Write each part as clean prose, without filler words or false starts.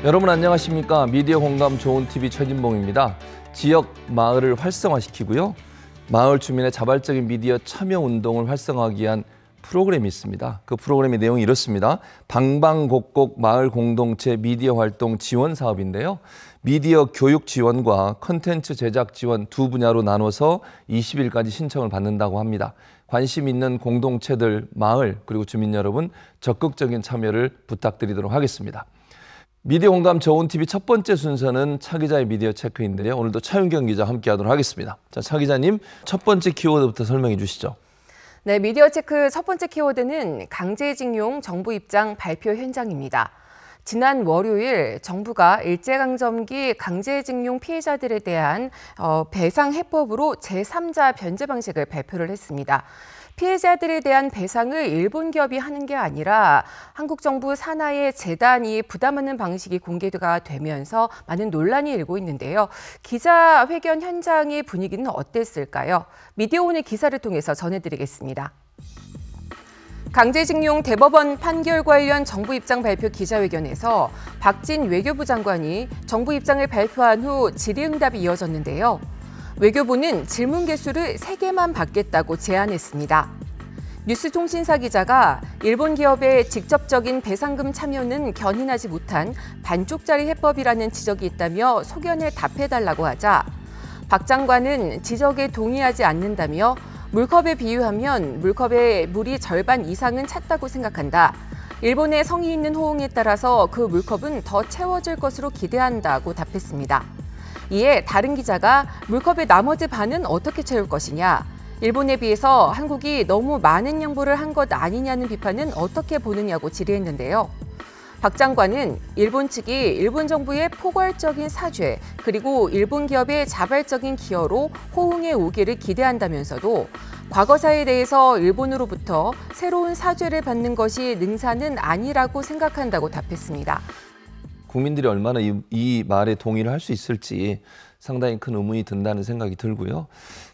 여러분 안녕하십니까? 미디어 공감 좋은 TV 최진봉입니다. 지역 마을을 활성화시키고요. 마을 주민의 자발적인 미디어 참여 운동을 활성화하기 위한 프로그램이 있습니다. 그 프로그램의 내용이 이렇습니다. 방방곡곡 마을 공동체 미디어 활동 지원 사업인데요. 미디어 교육 지원과 컨텐츠 제작 지원 두 분야로 나눠서 20일까지 신청을 받는다고 합니다. 관심 있는 공동체들, 마을 그리고 주민 여러분 적극적인 참여를 부탁드리도록 하겠습니다. 미디어 공감 좋은 TV 첫 번째 순서는 차 기자의 미디어 체크인데요. 오늘도 차윤경 기자 함께하도록 하겠습니다. 자, 차 기자님 첫 번째 키워드부터 설명해 주시죠. 네, 미디어 체크 첫 번째 키워드는 강제징용 정부 입장 발표 현장입니다. 지난 월요일 정부가 일제강점기 강제징용 피해자들에 대한 배상 해법으로 제3자 변제 방식을 발표를 했습니다. 피해자들에 대한 배상을 일본 기업이 하는 게 아니라 한국 정부 산하의 재단이 부담하는 방식이 공개가 되면서 많은 논란이 일고 있는데요. 기자회견 현장의 분위기는 어땠을까요? 미디어오늘 기사를 통해서 전해드리겠습니다. 강제징용 대법원 판결 관련 정부 입장 발표 기자회견에서 박진 외교부 장관이 정부 입장을 발표한 후 질의응답이 이어졌는데요. 외교부는 질문 개수를 3개만 받겠다고 제안했습니다. 뉴스통신사 기자가 일본 기업의 직접적인 배상금 참여는 견인하지 못한 반쪽짜리 해법이라는 지적이 있다며 소견을 답해달라고 하자 박 장관은 지적에 동의하지 않는다며 물컵에 비유하면 물컵의 물이 절반 이상은 찼다고 생각한다. 일본의 성의 있는 호응에 따라서 그 물컵은 더 채워질 것으로 기대한다고 답했습니다. 이에 다른 기자가 물컵의 나머지 반은 어떻게 채울 것이냐, 일본에 비해서 한국이 너무 많은 양보를 한 것 아니냐는 비판은 어떻게 보느냐고 질의했는데요. 박 장관은 일본 측이 일본 정부의 포괄적인 사죄 그리고 일본 기업의 자발적인 기여로 호응에 오기를 기대한다면서도 과거사에 대해서 일본으로부터 새로운 사죄를 받는 것이 능사는 아니라고 생각한다고 답했습니다. 국민들이 얼마나 이 말에 동의를 할 수 있을지 상당히 큰 의문이 든다는 생각이 들고요.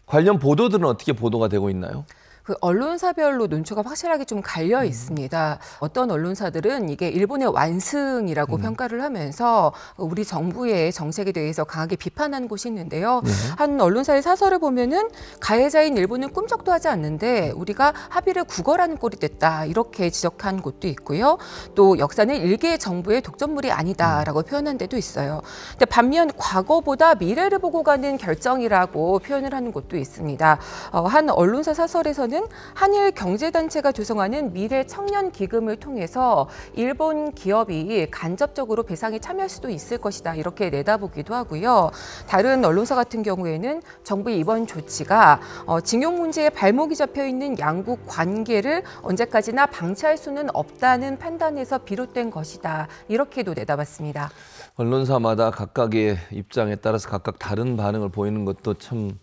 관련 보도들은 어떻게 보도가 되고 있나요? 그 언론사별로 논조가 확실하게 좀 갈려 있습니다. 어떤 언론사들은 이게 일본의 완승이라고 평가를 하면서 우리 정부의 정책에 대해서 강하게 비판한 곳이 있는데요. 한 언론사의 사설을 보면은 가해자인 일본은 꿈쩍도 하지 않는데 우리가 합의를 구걸하는 꼴이 됐다 이렇게 지적한 곳도 있고요. 또 역사는 일개 정부의 독점물이 아니다라고 표현한 데도 있어요. 근데 반면 과거보다 미래를 보고 가는 결정이라고 표현을 하는 곳도 있습니다. 한 언론사 사설에서는 한일 경제단체가 조성하는 미래 청년 기금을 통해서 일본 기업이 간접적으로 배상에 참여할 수도 있을 것이다 이렇게 내다보기도 하고요. 다른 언론사 같은 경우에는 정부의 이번 조치가 징용 문제에 발목이 잡혀 있는 양국 관계를 언제까지나 방치할 수는 없다는 판단에서 비롯된 것이다 이렇게도 내다봤습니다. 언론사마다 각각의 입장에 따라서 각각 다른 반응을 보이는 것도 참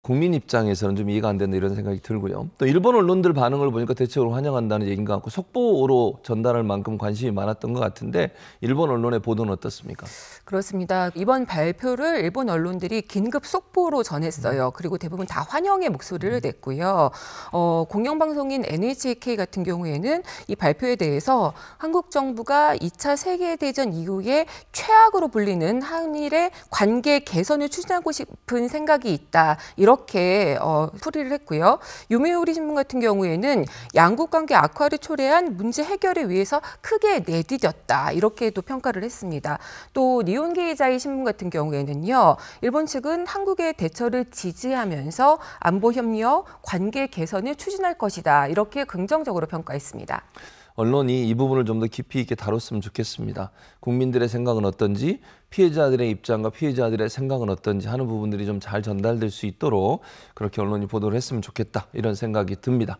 국민 입장에서는 좀 이해가 안 된다 이런 생각이 들고요. 또 일본 언론들 반응을 보니까 대체적으로 환영한다는 얘기인 것 같고 속보로 전달할 만큼 관심이 많았던 것 같은데 일본 언론의 보도는 어떻습니까? 그렇습니다. 이번 발표를 일본 언론들이 긴급 속보로 전했어요. 그리고 대부분 다 환영의 목소리를 냈고요. 공영방송인 NHK 같은 경우에는 이 발표에 대해서 한국 정부가 2차 세계대전 이후에 최악으로 불리는 한일의 관계 개선을 추진하고 싶은 생각이 있다. 이렇게 풀이를 했고요. 요미우리 신문 같은 경우에는 양국 관계 악화를 초래한 문제 해결을 위해서 크게 내디뎠다. 이렇게도 평가를 했습니다. 또 니혼게이자이 신문 같은 경우에는요. 일본 측은 한국의 대처를 지지하면서 안보 협력, 관계 개선을 추진할 것이다. 이렇게 긍정적으로 평가했습니다. 언론이 이 부분을 좀 더 깊이 있게 다뤘으면 좋겠습니다. 국민들의 생각은 어떤지, 피해자들의 입장과 피해자들의 생각은 어떤지 하는 부분들이 좀 잘 전달될 수 있도록 그렇게 언론이 보도를 했으면 좋겠다 이런 생각이 듭니다.